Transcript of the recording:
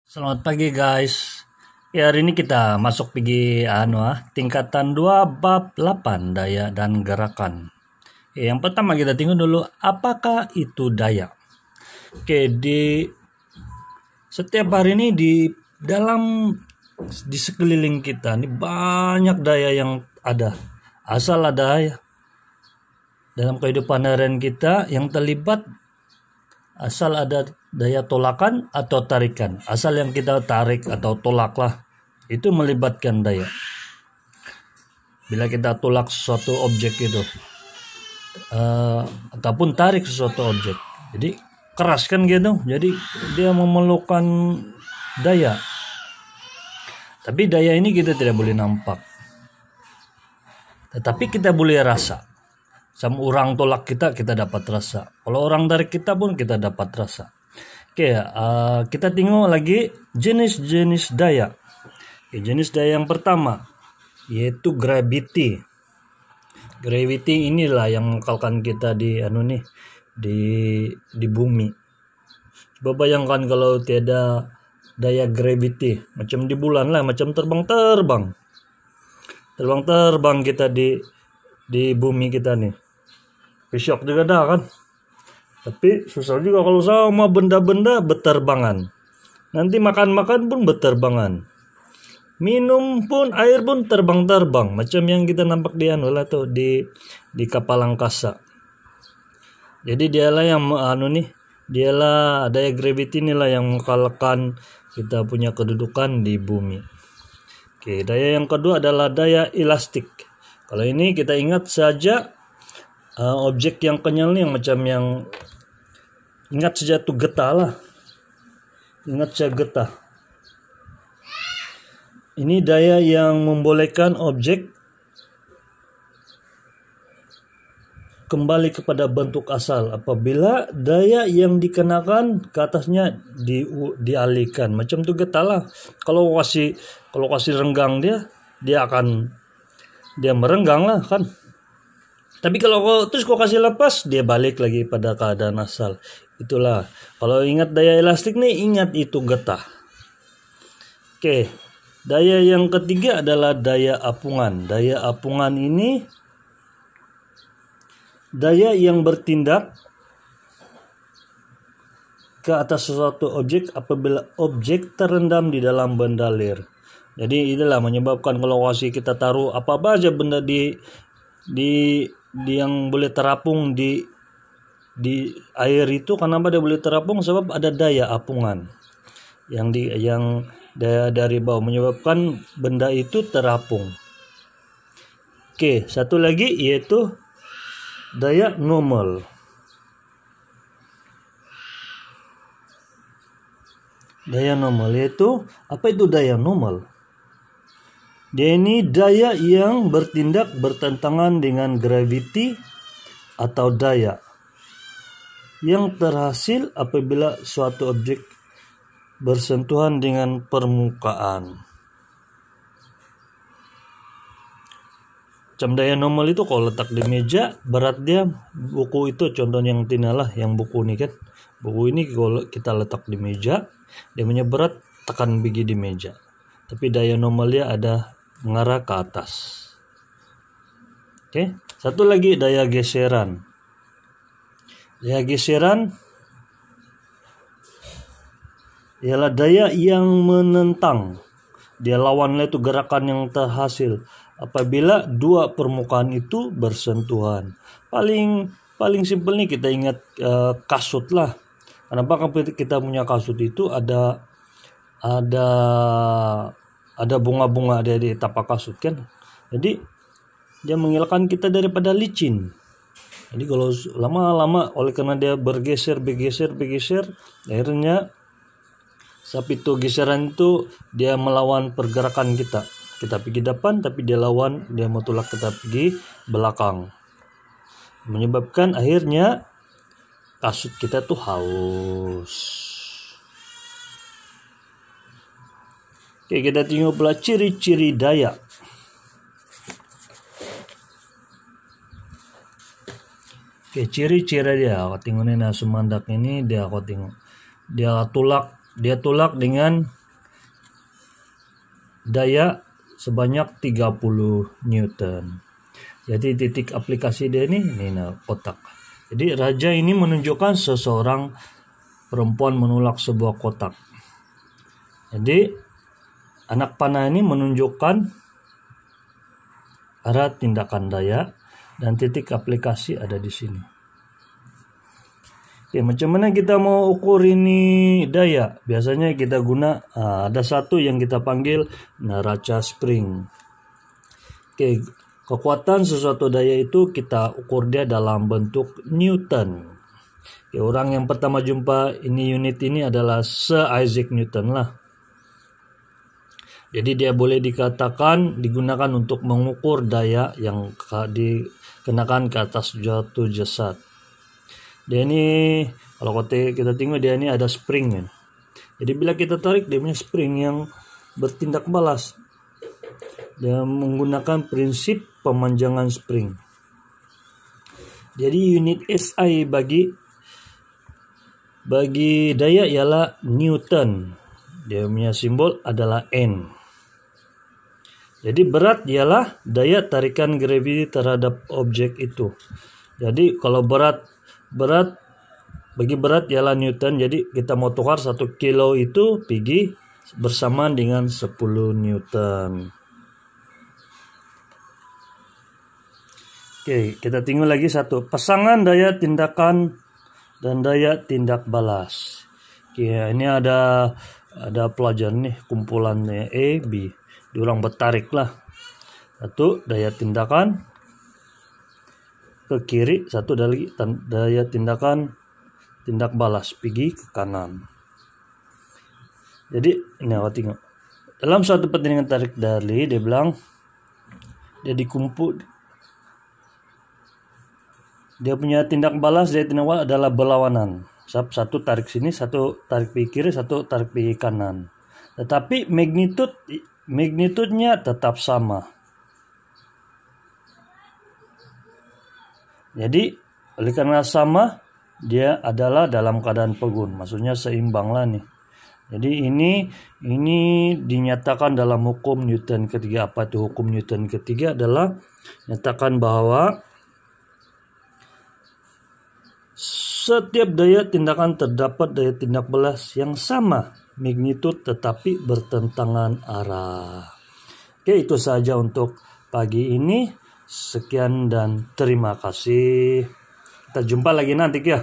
Selamat pagi guys. Ya, hari ini kita masuk pergi tingkatan 2 bab 8 daya dan gerakan. Yang pertama kita tengok dulu apakah itu daya. Di setiap hari ini di sekeliling kita ini banyak daya yang ada. Asal ada ya. Dalam kehidupan harian kita yang terlibat asal ada daya tolakan atau tarikan. Asal yang kita tarik atau tolak lah, itu melibatkan daya. Bila kita tolak sesuatu objek itu ataupun tarik sesuatu objek, jadi keras kan gitu, jadi dia memerlukan daya. Tapi daya ini kita tidak boleh nampak, tetapi kita boleh rasa. Sama orang tolak kita dapat rasa. Kalau orang tarik kita pun kita dapat rasa. Kita tengok lagi jenis-jenis daya. Jenis daya yang pertama yaitu gravity. Gravity inilah yang mengekalkan kita di bumi. Coba bayangkan kalau tiada daya gravity, macam di bulan lah, macam terbang-terbang kita di bumi kita nih. Syok juga dah kan. Tapi susah juga kalau sama benda-benda berterbangan. Nanti makan-makan pun berterbangan. Minum pun, air pun terbang-terbang. Macam yang kita nampak di di kapal angkasa. Jadi dialah yang dialah daya gravity inilah yang mengekalkan kita punya kedudukan di bumi. Daya yang kedua adalah daya elastik. Kalau ini kita ingat saja objek yang kenyal nih, yang macam yang ingat saja tuh getah lah. Ingat saja getah. Ini daya yang membolehkan objek kembali kepada bentuk asal apabila daya yang dikenakan ke atasnya dialihkan. Macam tuh getah lah. Kalau kasih renggang dia merenggang lah kan. Tapi kalau kau kasih lepas, dia balik lagi pada keadaan asal. Itulah. Kalau ingat daya elastik nih, ingat itu getah. Daya yang ketiga adalah daya apungan. Daya apungan ini daya yang bertindak ke atas sesuatu objek apabila objek terendam di dalam benda lir. Jadi itulah menyebabkan kalau kita taruh apa aja benda di yang boleh terapung di air itu. Kenapa dia boleh terapung? Sebab ada daya apungan yang daya dari bawah menyebabkan benda itu terapung. Satu lagi yaitu daya normal. Daya normal yaitu apa itu daya normal? Dia ini daya yang bertindak bertentangan dengan gravity atau daya yang terhasil apabila suatu objek bersentuhan dengan permukaan. Macam daya normal itu kalau letak di meja, berat dia buku itu contoh yang tinalah, yang buku ini kan. Buku ini kalau kita letak di meja, dia punya berat tekan biji di meja. Tapi daya normalnya ada mengarah ke atas. Satu lagi daya geseran. Daya geseran ialah daya yang menentang. Dia lawannya itu gerakan yang terhasil apabila dua permukaan itu bersentuhan. Paling simpel nih kita ingat kasut lah. Kenapa kita punya kasut itu ada bunga-bunga ada di tapak kasut kan. Jadi dia menghilangkan kita daripada licin. Jadi kalau lama-lama oleh karena dia bergeser akhirnya sapi itu geseran itu dia melawan pergerakan kita. Kita pergi depan tapi dia mau tolak kita pergi belakang. Menyebabkan akhirnya kasut kita tuh haus. Kita tengok pula ciri-ciri daya. Ciri-ciri dia. Aku tengok ni sumandak ini dia aku tengok. Dia tolak dengan daya sebanyak 30 Newton. Jadi titik aplikasi dia ini kotak. Jadi raja ini menunjukkan seseorang perempuan menolak sebuah kotak. Jadi anak panah ini menunjukkan arah tindakan daya dan titik aplikasi ada di sini. Oke, macam mana kita mau ukur ini daya? Biasanya kita guna ada satu yang kita panggil neraca spring. Oke, kekuatan sesuatu daya itu kita ukur dia dalam bentuk Newton. Oke, orang yang pertama jumpa unit ini adalah Sir Isaac Newton lah. Jadi dia boleh digunakan untuk mengukur daya yang dikenakan ke atas suatu jasad. Dia ini kalau kita tengok dia ini ada spring kan. Jadi bila kita tarik dia punya spring yang bertindak balas. Dia menggunakan prinsip pemanjangan spring. Jadi unit SI bagi daya ialah Newton. Dia punya simbol adalah N. Jadi berat ialah daya tarikan graviti terhadap objek itu. Jadi kalau berat ialah Newton. Jadi kita mau tukar 1 kilo itu pergi bersamaan dengan 10 Newton. Oke, kita tengok lagi satu. Pasangan daya tindakan dan daya tindak balas. Oke, ini ada pelajar nih, kumpulannya A, B. Diorang bertarik lah. Satu daya tindakan ke kiri, satu daya tindakan tindak balas pergi ke kanan. Jadi ini awak tengok. Dalam suatu pertandingan tarik dali, dia bilang dia dikumpul. Dia punya tindak balas, daya tindak balas adalah berlawanan. Satu tarik sini, satu tarik pergi kiri, satu tarik pergi kanan. Tetapi magnitudenya tetap sama. Jadi oleh karena sama, dia adalah dalam keadaan pegun, maksudnya seimbang lah nih. Jadi ini dinyatakan dalam hukum Newton ketiga. Apa itu hukum Newton ketiga? Adalah nyatakan bahwa setiap daya tindakan terdapat daya tindak balas yang sama magnitud tetapi bertentangan arah. Oke, itu saja untuk pagi ini. Sekian dan terima kasih. Kita jumpa lagi nanti ya.